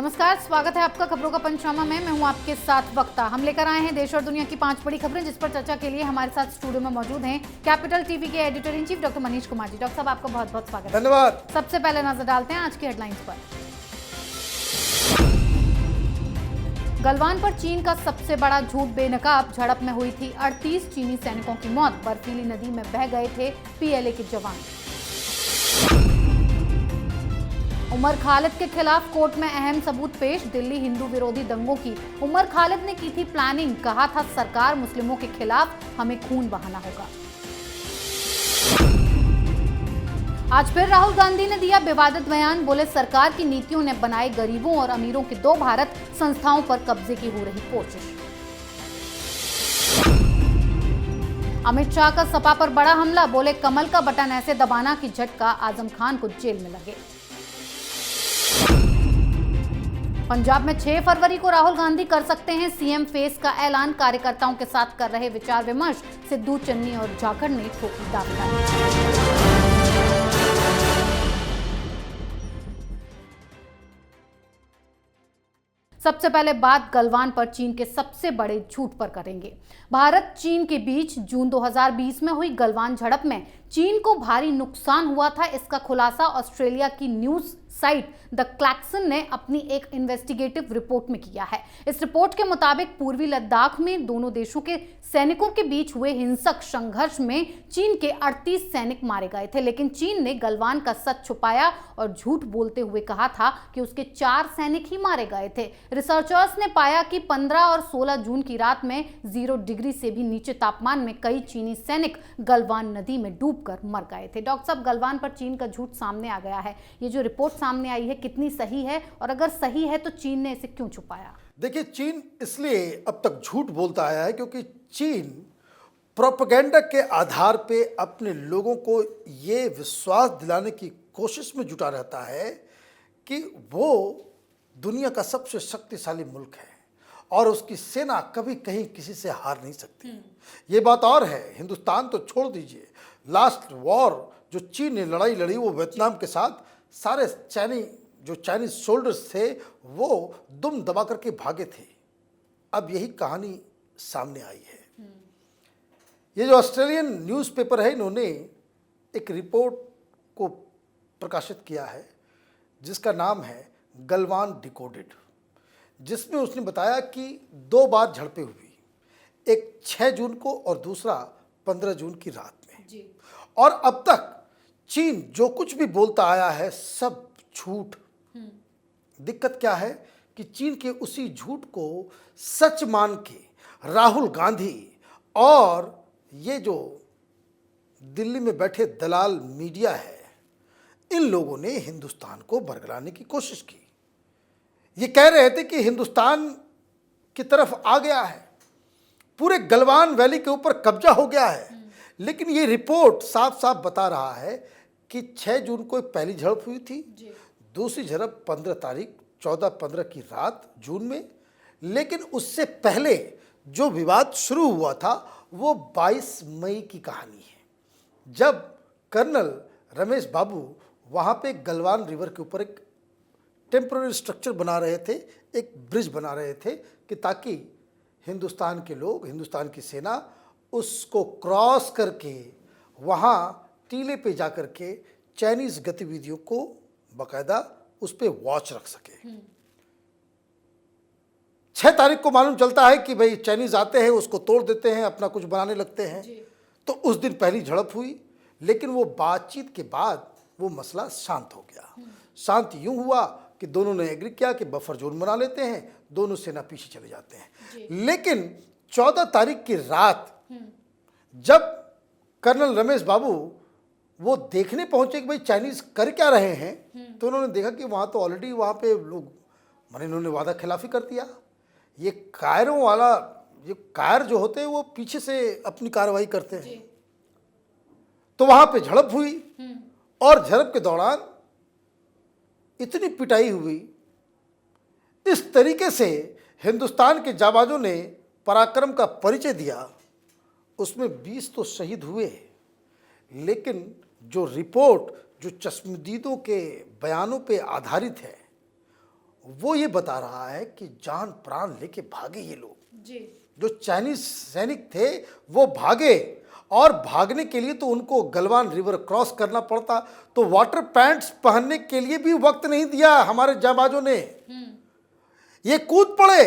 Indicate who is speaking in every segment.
Speaker 1: नमस्कार, स्वागत है आपका खबरों का पंचनामा में। मैं हूं आपके साथ वक्ता। हम लेकर आए हैं देश और दुनिया की 5 बड़ी खबरें, जिस पर चर्चा के लिए हमारे साथ स्टूडियो में मौजूद हैं कैपिटल टीवी के editor in chief doctor Manish Kumar ji. Doctor साहब, आपका बहुत बहुत स्वागत है।
Speaker 2: धन्यवाद।
Speaker 1: सबसे पहले नजर डालते हैं आज की हेडलाइंस पर। गलवान पर चीन का सबसे बड़ा झूठ बेनकाब, झड़प में हुई थी 38 चीनी सैनिकों की मौत। बर्फीली नदी में बह गए थे पीएलए के जवान। उमर खालिद के खिलाफ कोर्ट में अहम सबूत पेश, दिल्ली हिंदू विरोधी दंगों की उमर खालिद ने की थी प्लानिंग, कहा था सरकार मुस्लिमों के खिलाफ हमें खून बहाना होगा। आज फिर राहुल गांधी ने दिया विवादित बयान, बोले सरकार की नीतियों ने बनाए गरीबों और अमीरों के 2 भारत, संस्थाओं पर कब्जे की हो रही कोशिश। अमित शाह का सपा पर बड़ा हमला, बोले कमल का बटन ऐसे दबाना कि झटका आजम खान को जेल में लगे। पंजाब में 6 फरवरी को राहुल गांधी कर सकते हैं सीएम फेस का ऐलान, कार्यकर्ताओं के साथ कर रहे विचार विमर्श। सिद्धू, चन्नी और जाखड़ ने ठोकी दावेदारी। सबसे पहले बात गलवान पर चीन के सबसे बड़े झूठ पर करेंगे। भारत चीन के बीच जून 2020 में हुई गलवान झड़प में चीन को भारी नुकसान हुआ था। इसका खुलासा ऑस्ट्रेलिया की न्यूज साइट द क्लैक्सन ने अपनी एक इन्वेस्टिगेटिव रिपोर्ट में किया है। इस रिपोर्ट के मुताबिक पूर्वी लद्दाख में दोनों देशों के सैनिकों के बीच हुए हिंसक संघर्ष में चीन के 38 सैनिक मारे गए थे, लेकिन चीन ने गलवान का सच छुपाया और झूठ बोलते हुए कहा था कि उसके 4 सैनिक ही मारे गए थे। रिसर्चर्स ने पाया कि 15 और 16 जून की रात में 0 डिग्री से भी नीचे तापमान में कई चीनी सैनिक गलवान नदी में डूबकर मर गए थे। डॉक्टर साहब, गलवान पर चीन का झूठ सामने आ गया है। ये जो रिपोर्ट सामने आई है, कितनी सही है, और अगर सही है तो चीन ने इसे क्यों छुपाया?
Speaker 2: देखिए, चीन इसलिए अब तक झूठ बोलता आया है क्योंकि चीन प्रोपेगेंडा के आधार पे अपने लोगों को ये विश्वास दिलाने की कोशिश में जुटा रहता है कि वो दुनिया का सबसे शक्तिशाली मुल्क है और उसकी सेना कभी कहीं किसी से हार नहीं सकती। ये बात और है, हिंदुस्तान तो छोड़ दीजिए, लास्ट वॉर जो चीन ने लड़ाई लड़ी वो वियतनाम के साथ, सारे चाइनीज सोल्जर्स थे वो दुम दबा करके भागे थे। अब यही कहानी सामने आई है। ये जो ऑस्ट्रेलियन न्यूज़पेपर है, इन्होंने एक रिपोर्ट को प्रकाशित किया है जिसका नाम है गलवान डिकोडेड, जिसमें उसने बताया कि 2 बार झड़पें हुई, एक 6 जून को और दूसरा 15 जून की रात में जी। और अब तक चीन जो कुछ भी बोलता आया है सब झूठ। दिक्कत क्या है कि चीन के उसी झूठ को सच मान के राहुल गांधी और ये जो दिल्ली में बैठे दलाल मीडिया है, इन लोगों ने हिंदुस्तान को बरगलाने की कोशिश की। ये कह रहे थे कि हिंदुस्तान की तरफ आ गया है, पूरे गलवान वैली के ऊपर कब्जा हो गया है। लेकिन ये रिपोर्ट साफ साफ बता रहा है कि 6 जून को पहली झड़प हुई थी, दूसरी झड़प 15 तारीख 14-15 की रात जून में। लेकिन उससे पहले जो विवाद शुरू हुआ था वो 22 मई की कहानी है, जब कर्नल रमेश बाबू वहाँ पे गलवान रिवर के ऊपर एक टेम्पररी स्ट्रक्चर बना रहे थे, एक ब्रिज बना रहे थे कि ताकि हिंदुस्तान के लोग, हिंदुस्तान की सेना उसको क्रॉस करके वहाँ टीले पे जा कर के चाइनीज़ गतिविधियों को बाकायदा उस पर वॉच रख सके। 6 तारीख को मालूम चलता है कि भाई चाइनीज़ आते हैं, उसको तोड़ देते हैं, अपना कुछ बनाने लगते हैं। तो उस दिन पहली झड़प हुई, लेकिन वो बातचीत के बाद वो मसला शांत हो गया। शांत यूं हुआ कि दोनों ने एग्री किया कि बफर जोन बना लेते हैं, दोनों सेना पीछे चले जाते हैं। लेकिन 14 तारीख की रात जब कर्नल रमेश बाबू वो देखने पहुंचे कि भाई चाइनीज़ कर क्या रहे हैं, तो उन्होंने देखा कि वहाँ तो ऑलरेडी वहाँ पे लोग, माने इन्होंने वादा खिलाफी कर दिया। ये कायरों वाला, ये कायर जो होते हैं वो पीछे से अपनी कार्रवाई करते हैं। तो वहाँ पे झड़प हुई और झड़प के दौरान इतनी पिटाई हुई, इस तरीके से हिंदुस्तान के जाबाजों ने पराक्रम का परिचय दिया। उसमें 20 तो शहीद हुए, लेकिन जो रिपोर्ट जो चश्मदीदों के बयानों पे आधारित है वो ये बता रहा है कि जान प्राण लेके भागे ये लोग।
Speaker 1: जी।
Speaker 2: जो चाइनीज सैनिक थे वो भागे, और भागने के लिए तो उनको गलवान रिवर क्रॉस करना पड़ता, तो वाटर पैंट्स पहनने के लिए भी वक्त नहीं दिया हमारे जाबाजों ने, ये कूद पड़े।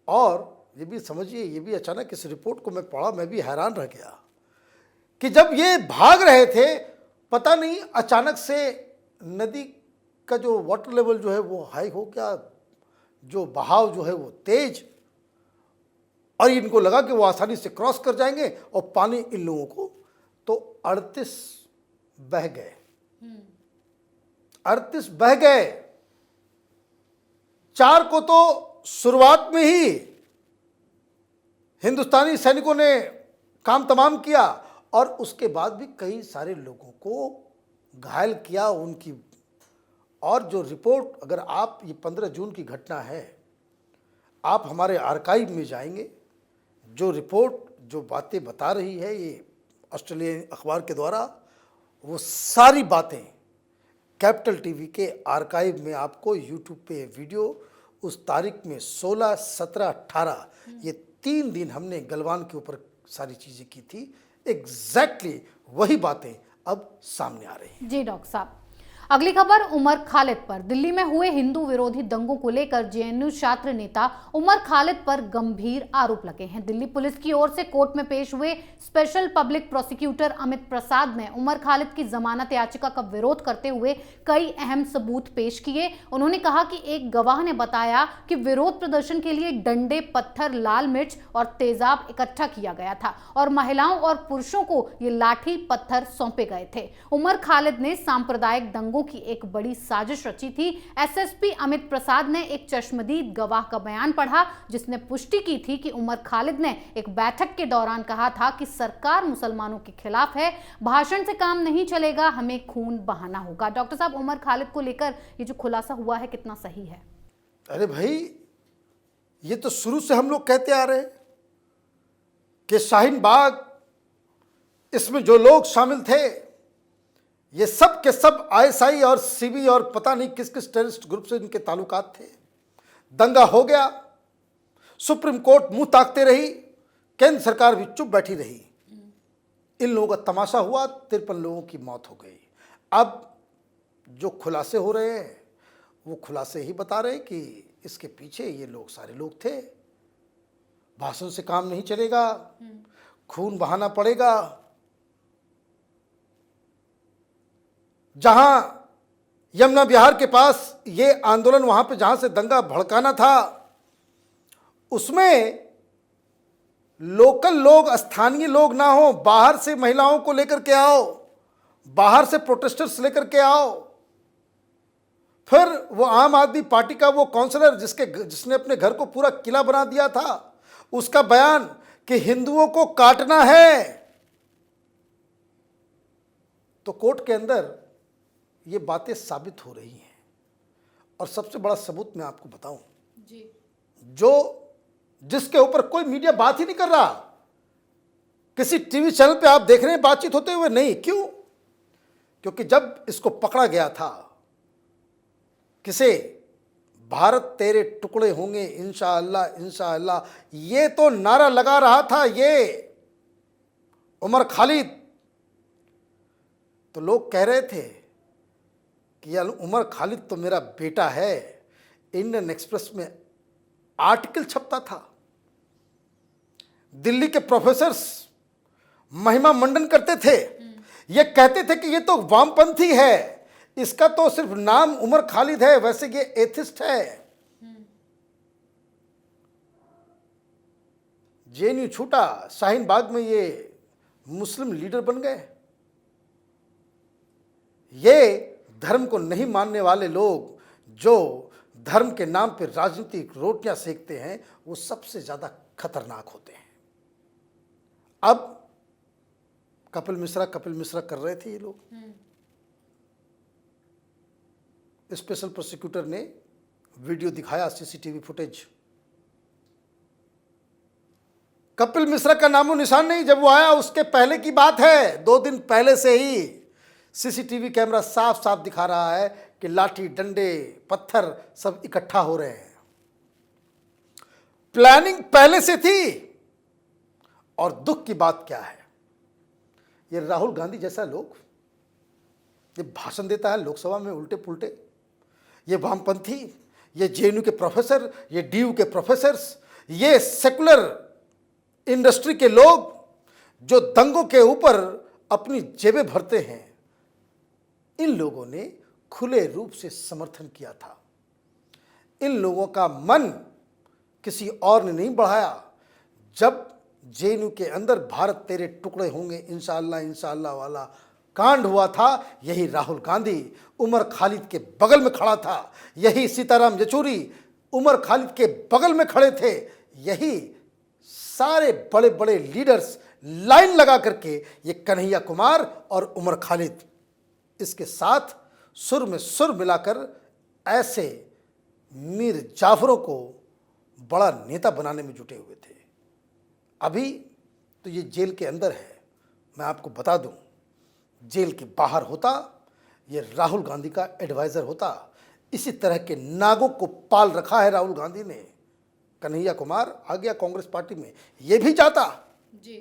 Speaker 2: और ये भी समझिए, ये भी अचानक इस रिपोर्ट को मैं पढ़ा, मैं भी हैरान रह गया कि जब ये भाग रहे थे, पता नहीं अचानक से नदी का जो वाटर लेवल जो है वो हाई हो गया, जो बहाव जो है वो तेज, और इनको लगा कि वो आसानी से क्रॉस कर जाएंगे, और पानी इन लोगों को तो 38 बह गए, 38 बह गए। 4 को तो शुरुआत में ही हिंदुस्तानी सैनिकों ने काम तमाम किया, और उसके बाद भी कई सारे लोगों को घायल किया उनकी। और जो रिपोर्ट, अगर आप, ये 15 जून की घटना है, आप हमारे आर्काइव में जाएंगे, जो रिपोर्ट, जो बातें बता रही है ये ऑस्ट्रेलियन अखबार के द्वारा, वो सारी बातें कैपिटल टीवी के आर्काइव में आपको यूट्यूब पे वीडियो, उस तारीख में 16, 17, 18, ये 3 दिन हमने गलवान के ऊपर सारी चीज़ें की थी, एग्जैक्टली वही बातें अब सामने आ रही हैं।
Speaker 1: जी डॉक्टर साहब, अगली खबर उमर खालिद पर। दिल्ली में हुए हिंदू विरोधी दंगों को लेकर जेएनयू छात्र नेता उमर खालिद पर गंभीर आरोप लगे हैं। दिल्ली पुलिस की ओर से कोर्ट में पेश हुए स्पेशल पब्लिक प्रोसिक्यूटर अमित प्रसाद ने उमर खालिद की जमानत याचिका का विरोध करते हुए कई अहम सबूत पेश किए। उन्होंने कहा कि एक गवाह ने बताया कि विरोध प्रदर्शन के लिए डंडे, पत्थर, लाल मिर्च और तेजाब इकट्ठा किया गया था, और महिलाओं और पुरुषों को ये लाठी पत्थर सौंपे गए थे। उमर खालिद ने सांप्रदायिक दंगों की एक बड़ी साजिश रची थी। एसएसपी अमित प्रसाद ने एक चश्मदीद गवाह का बयान पढ़ा, जिसने पुष्टि की थी कि उमर खालिद ने एक बैठक के दौरान कहा था कि सरकार मुसलमानों के खिलाफ है, भाषण से काम नहीं चलेगा, हमें खून बहाना होगा। डॉक्टर साहब, उमर खालिद को लेकर ये जो खुलासा हुआ है कितना सही है?
Speaker 2: अरे भाई, ये तो शुरू से हम लोग कहते आ रहे हैं कि शाहीन बाग, इसमें जो लोग शामिल थे, ये सब के सब आईएसआई और सीबी और पता नहीं किस किस टेररिस्ट ग्रुप से इनके ताल्लुकात थे। दंगा हो गया, सुप्रीम कोर्ट मुंह ताकते रही, केंद्र सरकार भी चुप बैठी रही, इन लोगों का तमाशा हुआ, 53 लोगों की मौत हो गई। अब जो खुलासे हो रहे हैं वो खुलासे ही बता रहे हैं कि इसके पीछे ये लोग सारे लोग थे, भाषण से काम नहीं चलेगा, खून बहाना पड़ेगा। जहां यमुना विहार के पास ये आंदोलन, वहां पे जहां से दंगा भड़काना था, उसमें लोकल लोग, स्थानीय लोग ना हो, बाहर से महिलाओं को लेकर के आओ, बाहर से प्रोटेस्टर्स लेकर के आओ। फिर वो आम आदमी पार्टी का वो काउंसलर जिसने अपने घर को पूरा किला बना दिया था, उसका बयान कि हिंदुओं को काटना है। तो कोर्ट के अंदर ये बातें साबित हो रही हैं। और सबसे बड़ा सबूत मैं आपको बताऊं
Speaker 1: जी,
Speaker 2: जिसके ऊपर कोई मीडिया बात ही नहीं कर रहा, किसी टीवी चैनल पे आप देख रहे हैं बातचीत होते हुए, नहीं। क्यों? क्योंकि जब इसको पकड़ा गया था, किसे, भारत तेरे टुकड़े होंगे इंशाअल्लाह इंशाअल्लाह, ये तो नारा लगा रहा था ये उमर खालिद। तो लोग कह रहे थे कि यार उमर खालिद तो मेरा बेटा है। इंडियन एक्सप्रेस में आर्टिकल छपता था, दिल्ली के प्रोफेसर्स महिमा मंडन करते थे, ये कहते थे कि ये तो वामपंथी है, इसका तो सिर्फ नाम उमर खालिद है, वैसे ये एथिस्ट है। जेएनयू छूटा, शाहीन बाग में ये मुस्लिम लीडर बन गए। ये धर्म को नहीं मानने वाले लोग, जो धर्म के नाम पर राजनीतिक रोटियां सेकते हैं, वो सबसे ज्यादा खतरनाक होते हैं। अब कपिल मिश्रा कर रहे थे ये लोग। स्पेशल प्रोसिक्यूटर ने वीडियो दिखाया, सीसीटीवी फुटेज। कपिल मिश्रा का नामो निशान नहीं। जब वो आया उसके पहले की बात है, 2 दिन पहले से ही सीसीटीवी कैमरा साफ साफ दिखा रहा है कि लाठी डंडे पत्थर सब इकट्ठा हो रहे हैं। प्लानिंग पहले से थी। और दुख की बात क्या है, ये राहुल गांधी जैसा लोग ये भाषण देता है लोकसभा में उल्टे पुल्टे, ये वामपंथी, ये जेएनयू के प्रोफेसर, ये डीयू के प्रोफेसर्स, ये सेकुलर इंडस्ट्री के लोग जो दंगों के ऊपर अपनी जेबें भरते हैं, इन लोगों ने खुले रूप से समर्थन किया था। इन लोगों का मन किसी और ने नहीं बढ़ाया। जब जेएनयू के अंदर भारत तेरे टुकड़े होंगे इंशाअल्लाह इंशाअल्लाह वाला कांड हुआ था, यही राहुल गांधी उमर खालिद के बगल में खड़ा था, यही सीताराम येचुरी उमर खालिद के बगल में खड़े थे, यही सारे बड़े बड़े लीडर्स लाइन लगा करके ये कन्हैया कुमार और उमर खालिद इसके साथ सुर में सुर मिलाकर ऐसे मीर जाफरों को बड़ा नेता बनाने में जुटे हुए थे। अभी तो ये जेल के अंदर है। मैं आपको बता दूं, जेल के बाहर होता ये राहुल गांधी का एडवाइज़र होता। इसी तरह के नागों को पाल रखा है राहुल गांधी ने। कन्हैया कुमार आ गया कांग्रेस पार्टी में, ये भी जाता
Speaker 1: जी।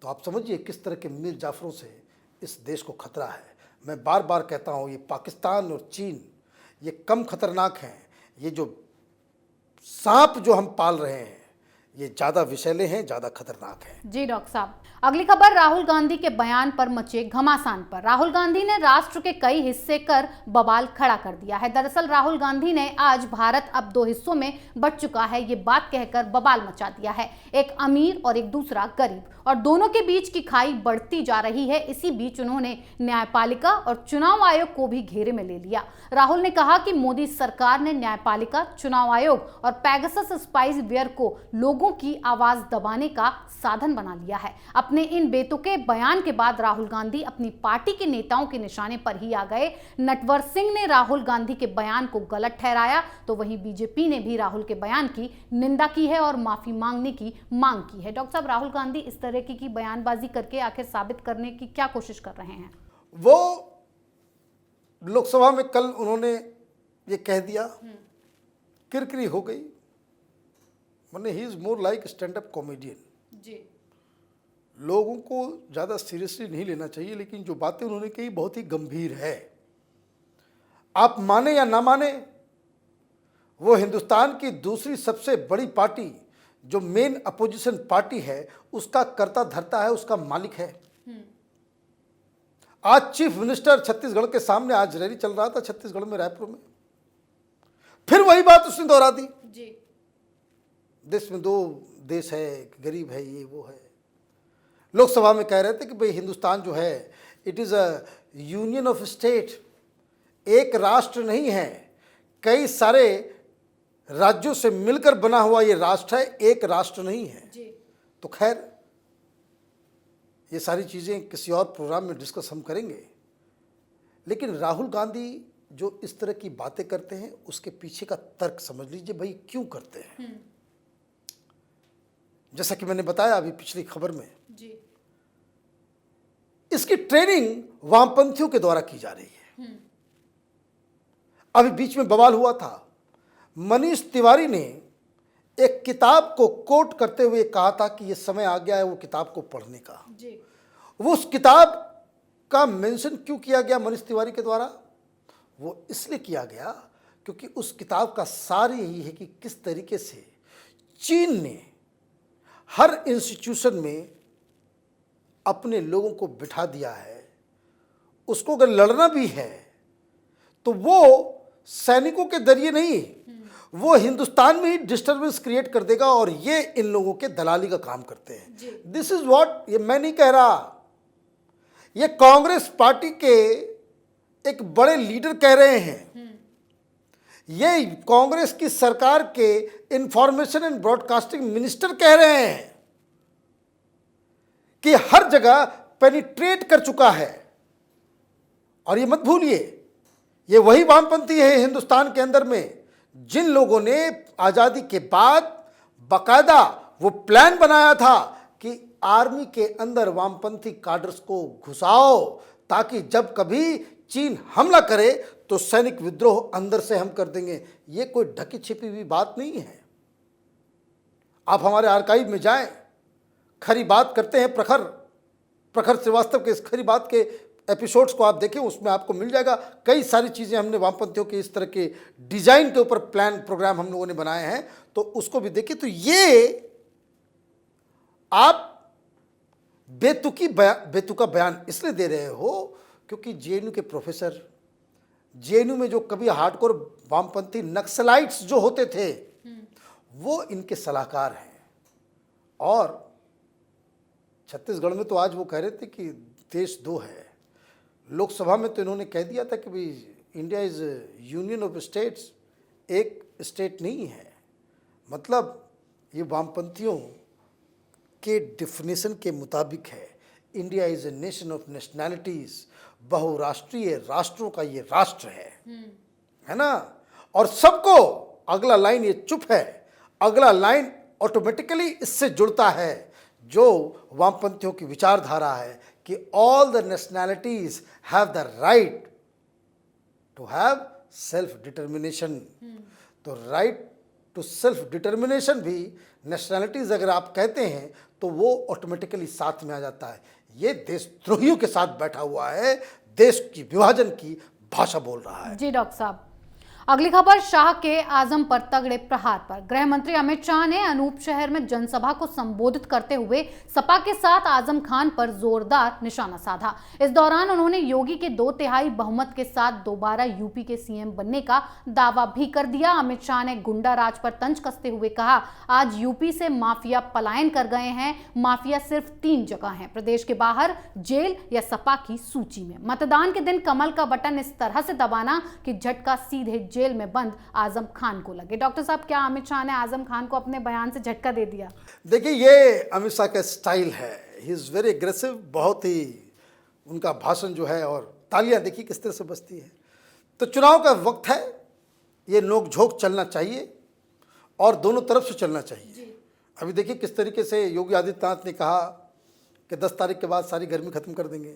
Speaker 2: तो आप समझिए किस तरह के मीर जाफरों से इस देश को खतरा है। मैं बार बार कहता हूँ, ये पाकिस्तान और चीन ये कम खतरनाक हैं। ये जो सांप जो हम पाल रहे हैं ये ज़्यादा विषैले हैं, ज़्यादा खतरनाक हैं।
Speaker 1: जी डॉक्टर साहब, अगली खबर राहुल गांधी के बयान पर मचे घमासान पर। राहुल गांधी ने राष्ट्र के कई हिस्से कर बवाल खड़ा कर दिया है। दरअसल राहुल गांधी ने आज भारत अब 2 हिस्सों में बंट चुका है ये बात कहकर बवाल मचा दिया है। एक अमीर और एक दूसरा गरीब, और दोनों के बीच की खाई बढ़ती जा रही है। इसी बीच उन्होंने न्यायपालिका और चुनाव आयोग को भी घेरे में ले लिया। राहुल ने कहा कि मोदी सरकार ने न्यायपालिका, चुनाव आयोग और पैगासस स्पाइस वेयर को लोगों की आवाज दबाने का साधन बना लिया है। अपने इन बेतुके बयान के बाद राहुल गांधी अपनी पार्टी के नेताओं के निशाने पर ही आ गए। नटवर सिंह ने राहुल गांधी के बयान को गलत ठहराया, तो वहीं बीजेपी ने भी राहुल के बयान की निंदा की है और माफी मांगने की मांग की है। डॉक्टर साहब, राहुल गांधी इस तरह की बयानबाजी करके आखिर साबित करने की क्या कोशिश कर रहे हैं?
Speaker 2: वो लोकसभा में कल उन्होंने ये कह दिया, किरकिरी हो गई। माने he is more like stand up comedian.
Speaker 1: जी।
Speaker 2: लोगों को ज़्यादा सीरियसली नहीं लेना चाहिए, लेकिन जो बातें उन्होंने कही बहुत ही गंभीर है। आप माने या ना माने, वो हिंदुस्तान की दूसरी सबसे बड़ी पार्टी जो मेन अपोजिशन पार्टी है उसका कर्ता धर्ता है, उसका मालिक है। आज चीफ मिनिस्टर छत्तीसगढ़ के सामने आज रैली चल रहा था छत्तीसगढ़ में, रायपुर में, फिर वही बात उसने दोहरा दी।
Speaker 1: जी।
Speaker 2: देश में 2 देश है, एक गरीब है, ये वो है। लोकसभा में कह रहे थे कि भाई हिंदुस्तान जो है it is a union of state, एक राष्ट्र नहीं है, कई सारे राज्यों से मिलकर बना हुआ ये राष्ट्र है, एक राष्ट्र नहीं है।
Speaker 1: जी।
Speaker 2: तो खैर ये सारी चीज़ें किसी और प्रोग्राम में डिस्कस हम करेंगे। लेकिन राहुल गांधी जो इस तरह की बातें करते हैं उसके पीछे का तर्क समझ लीजिए भाई क्यों करते हैं। जैसा कि मैंने बताया अभी पिछली खबर में,
Speaker 1: जी।
Speaker 2: इसकी ट्रेनिंग वामपंथियों के द्वारा की जा रही है। अभी बीच में बवाल हुआ था, मनीष तिवारी ने एक किताब को कोट करते हुए कहा था कि ये समय आ गया है वो किताब को पढ़ने का।
Speaker 1: जी।
Speaker 2: वो उस किताब का मेंशन क्यों किया गया मनीष तिवारी के द्वारा? वो इसलिए किया गया क्योंकि उस किताब का सार यही है कि किस तरीके से चीन ने हर इंस्टीट्यूशन में अपने लोगों को बिठा दिया है। उसको अगर लड़ना भी है तो वो सैनिकों के जरिए नहीं, वो हिंदुस्तान में ही डिस्टर्बेंस क्रिएट कर देगा, और ये इन लोगों के दलाली का काम करते हैं। दिस इज व्हाट, ये मैं नहीं कह रहा, ये कांग्रेस पार्टी के एक बड़े लीडर कह रहे हैं। ये कांग्रेस की सरकार के इंफॉर्मेशन एंड ब्रॉडकास्टिंग मिनिस्टर कह रहे हैं कि हर जगह पेनिट्रेट कर चुका है। और ये मत भूलिए, ये वही वामपंथी है हिंदुस्तान के अंदर में जिन लोगों ने आज़ादी के बाद बाकायदा वो प्लान बनाया था कि आर्मी के अंदर वामपंथी काडर्स को घुसाओ ताकि जब कभी चीन हमला करे तो सैनिक विद्रोह अंदर से हम कर देंगे। ये कोई ढकी छिपी हुई बात नहीं है। आप हमारे आर्काइव में जाएं, खरी बात करते हैं प्रखर श्रीवास्तव के इस खरी बात के एपिसोड्स को आप देखें, उसमें आपको मिल जाएगा। कई सारी चीज़ें हमने वामपंथियों के इस तरह के डिजाइन के ऊपर प्रोग्राम हम लोगों ने बनाए हैं, तो उसको भी देखिए। तो ये आप बेतुका बयान इसलिए दे रहे हो क्योंकि जेएनयू के प्रोफेसर, जेएनयू में जो कभी हार्डकोर वामपंथी नक्सलाइट्स जो होते थे वो इनके सलाहकार हैं। और छत्तीसगढ़ में तो आज वो कह रहे थे कि देश दो है। लोकसभा में तो इन्होंने कह दिया था कि भाई India is union of states, एक स्टेट नहीं है। मतलब ये वामपंथियों के डिफिनेशन के मुताबिक है। India is a nation of nationalities, बहुराष्ट्रीय राष्ट्रों का ये राष्ट्र है ना। और सबको, अगला लाइन ये चुप है, अगला लाइन ऑटोमेटिकली इससे जुड़ता है जो वामपंथियों की विचारधारा है कि all the nationalities have the right to have self determination. तो राइट टू सेल्फ डिटर्मिनेशन भी नेशनैलिटीज अगर आप कहते हैं तो वो ऑटोमेटिकली साथ में आ जाता है। ये देशद्रोहियों के साथ बैठा हुआ है, देश की विभाजन की भाषा बोल रहा है।
Speaker 1: जी डॉक्टर साहब, अगली खबर शाह के आजम पर तगड़े प्रहार पर। गृह मंत्री अमित शाह ने अनूप शहर में जनसभा को संबोधित करते हुए सपा के साथ आजम खान पर जोरदार निशाना साधा। इस दौरान उन्होंने योगी के 2/3 बहुमत के साथ दोबारा यूपी के सीएम बनने का दावा भी कर दिया। अमित शाह ने गुंडा राज पर तंज कसते हुए कहा, आज यूपी से माफिया पलायन कर गए हैं। माफिया सिर्फ 3 जगह है, प्रदेश के बाहर, जेल या सपा की सूची में। मतदान के दिन कमल का बटन इस तरह से दबाना कि झटका सीधे जेल में बंद आजम खान को लगे। डॉक्टर साहब, क्या अमित शाह ने आजम खान को अपने बयान से झटका दे दिया?
Speaker 2: देखिए, ये अमित शाह का स्टाइल है। He is very aggressive. बहुत ही उनका भाषण जो है, और तालियां देखिए किस तरह से बजती है। तो चुनाव का वक्त है, ये नोक-झोंक चलना चाहिए और दोनों तरफ से चलना चाहिए। अभी देखिए किस तरीके से योगी आदित्यनाथ ने कहा कि 10 तारीख के बाद सारी गर्मी खत्म कर देंगे।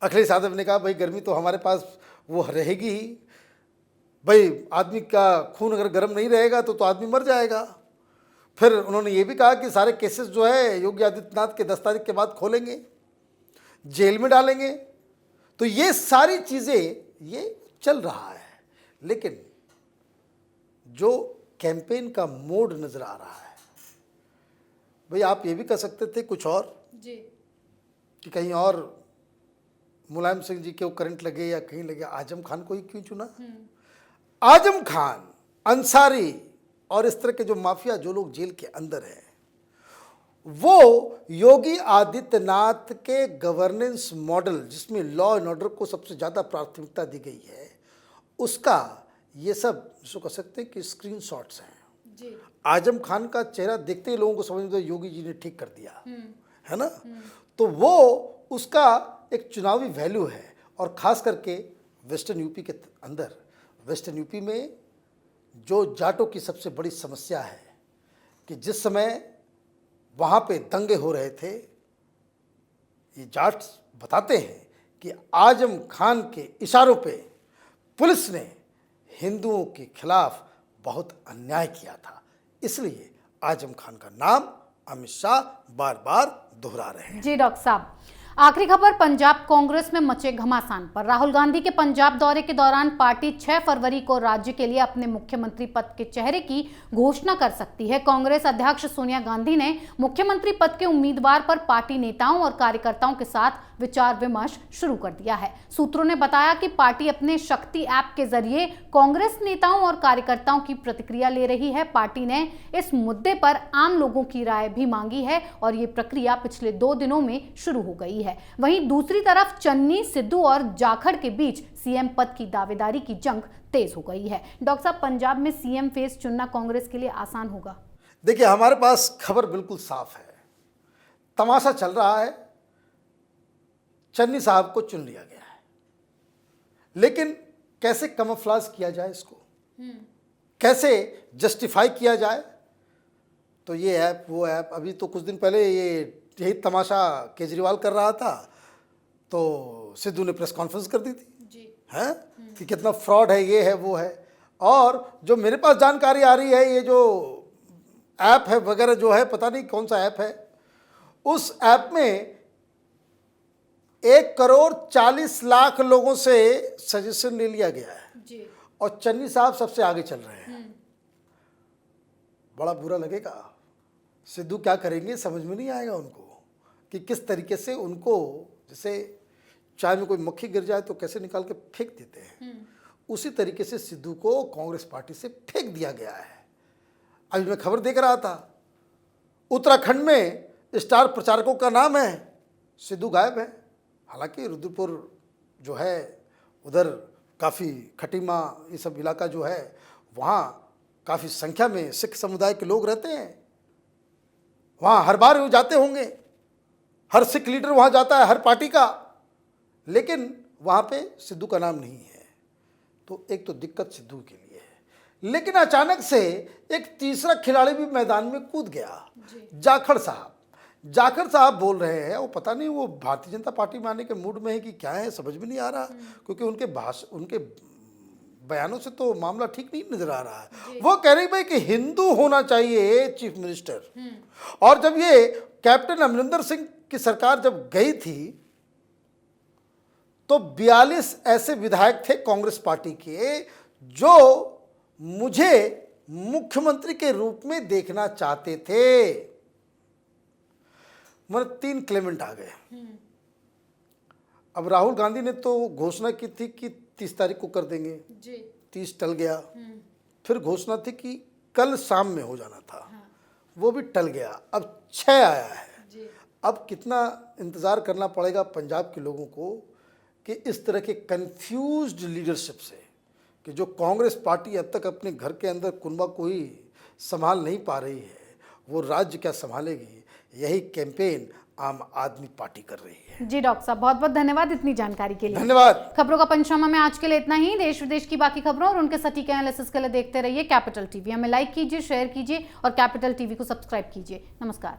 Speaker 2: अखिलेश यादव ने कहा भाई गर्मी तो हमारे पास वो रहेगी ही, भाई आदमी का खून अगर गर्म नहीं रहेगा तो आदमी मर जाएगा। फिर उन्होंने ये भी कहा कि सारे केसेस जो है योगी आदित्यनाथ के 10 तारीख के बाद खोलेंगे, जेल में डालेंगे। तो ये सारी चीज़ें ये चल रहा है, लेकिन जो कैंपेन का मोड नज़र आ रहा है, भाई आप ये भी कह सकते थे कुछ और जी, कि कहीं और मुलायम सिंह जी के करंट लगे या कहीं लगे, आजम खान को ही क्यों चुना? आजम खान, अंसारी और इस तरह के जो माफिया, जो लोग जेल के अंदर हैं, वो योगी आदित्यनाथ के गवर्नेंस मॉडल जिसमें लॉ एंड ऑर्डर को सबसे ज़्यादा प्राथमिकता दी गई है, उसका ये सब जिसको कह सकते हैं कि स्क्रीनशॉट्स हैं जी। आजम खान का चेहरा देखते ही लोगों को समझ में योगी जी ने ठीक कर दिया, है ना। तो वो उसका एक चुनावी वैल्यू है। और ख़ास करके वेस्टर्न यूपी के अंदर, वेस्टर्न यूपी में जो जाटों की सबसे बड़ी समस्या है कि जिस समय वहाँ पे दंगे हो रहे थे, ये जाट बताते हैं कि आजम खान के इशारों पे पुलिस ने हिंदुओं के खिलाफ बहुत अन्याय किया था। इसलिए आजम खान का नाम अमित शाह बार बार दोहरा रहे हैं।
Speaker 1: जी डॉक्टर साहब, आखिरी खबर पंजाब कांग्रेस में मचे घमासान पर। राहुल गांधी के पंजाब दौरे के दौरान पार्टी 6 फरवरी को राज्य के लिए अपने मुख्यमंत्री पद के चेहरे की घोषणा कर सकती है। कांग्रेस अध्यक्ष सोनिया गांधी ने मुख्यमंत्री पद के उम्मीदवार पर पार्टी नेताओं और कार्यकर्ताओं के साथ विचार विमर्श शुरू कर दिया है। सूत्रों ने बताया कि पार्टी अपने शक्ति ऐप के जरिए कांग्रेस नेताओं और कार्यकर्ताओं की प्रतिक्रिया ले रही है। पार्टी ने इस मुद्दे पर आम लोगों की राय भी मांगी है और ये प्रक्रिया पिछले 2 दिनों में शुरू हो गई है। वहीं दूसरी तरफ चन्नी, सिद्धू और जाखड़ के बीच सीएम पद की दावेदारी की जंग तेज हो गई है। डॉक्टर साहब, पंजाब में सीएम फेस चुनना कांग्रेस के लिए आसान होगा?
Speaker 2: देखिए, हमारे पास खबर बिल्कुल साफ है। तमाशा चल रहा है, चन्नी साहब को चुन लिया गया है, लेकिन कैसे कमफ्लाज किया जाए इसको, कैसे जस्टिफाई किया जाए। तो ये ऐप वो ऐप, अभी तो कुछ दिन पहले यही तमाशा केजरीवाल कर रहा था, तो सिद्धू ने प्रेस कॉन्फ्रेंस कर दी थी हैं कि कितना फ्रॉड है, ये है वो है। और जो मेरे पास जानकारी आ रही है, ये जो ऐप है वगैरह जो है, पता नहीं कौन सा ऐप है, उस ऐप में 1,40,00,000 लोगों से सजेशन ले लिया गया है
Speaker 1: जी।
Speaker 2: और चन्नी साहब सबसे आगे चल रहे हैं। बड़ा बुरा लगेगा। सिद्धू क्या करेंगे समझ में नहीं आएगा उनको कि किस तरीके से उनको, जैसे चाय में कोई मक्खी गिर जाए तो कैसे निकाल के फेंक देते हैं, उसी तरीके से सिद्धू को कांग्रेस पार्टी से फेंक दिया गया है। अभी मैं खबर देख रहा था, उत्तराखंड में स्टार प्रचारकों का नाम है, सिद्धू गायब है। हालांकि रुद्रपुर जो है उधर काफ़ी खटीमा ये सब इलाका जो है, वहाँ काफ़ी संख्या में सिख समुदाय के लोग रहते हैं। वहाँ हर बार वो जाते होंगे, हर सिख लीडर वहाँ जाता है, हर पार्टी का, लेकिन वहाँ पे सिद्धू का नाम नहीं है। तो एक तो दिक्कत सिद्धू के लिए है। लेकिन अचानक से एक तीसरा खिलाड़ी भी मैदान में कूद गया, जाखड़ साहब। जाखड़ साहब बोल रहे हैं, वो पता नहीं वो भारतीय जनता पार्टी में आने के मूड में है कि क्या है, समझ में नहीं आ रहा, क्योंकि उनके बयानों से तो मामला ठीक नहीं नजर आ रहा है। वो कह रही भाई कि हिंदू होना चाहिए चीफ मिनिस्टर। और जब ये कैप्टन अमरिंदर सिंह की सरकार जब गई थी तो 42 ऐसे विधायक थे कांग्रेस पार्टी के जो मुझे मुख्यमंत्री के रूप में देखना चाहते थे। मतलब 3 क्लेमेंट आ गए। अब राहुल गांधी ने तो घोषणा की थी कि 30 तारीख को कर देंगे जी। 30 टल गया। फिर घोषणा थी कि कल शाम में हो जाना था, वो भी टल गया। अब 6 आया है जी। अब कितना इंतज़ार करना पड़ेगा पंजाब के लोगों को कि इस तरह के कंफ्यूज्ड लीडरशिप से, कि जो कांग्रेस पार्टी अब तक अपने घर के अंदर कुनबा को ही संभाल नहीं पा रही है, वो राज्य क्या संभालेगी। यही कैंपेन आम आदमी पार्टी कर रही है।
Speaker 1: जी डॉक्टर साहब, बहुत बहुत धन्यवाद इतनी जानकारी के लिए।
Speaker 2: धन्यवाद।
Speaker 1: खबरों का पंचनामा में आज के लिए इतना ही। देश विदेश की बाकी खबरों और उनके सटीक एनालिसिस के लिए देखते रहिए कैपिटल टीवी। हमें लाइक कीजिए, शेयर कीजिए और कैपिटल टीवी को सब्सक्राइब कीजिए। नमस्कार।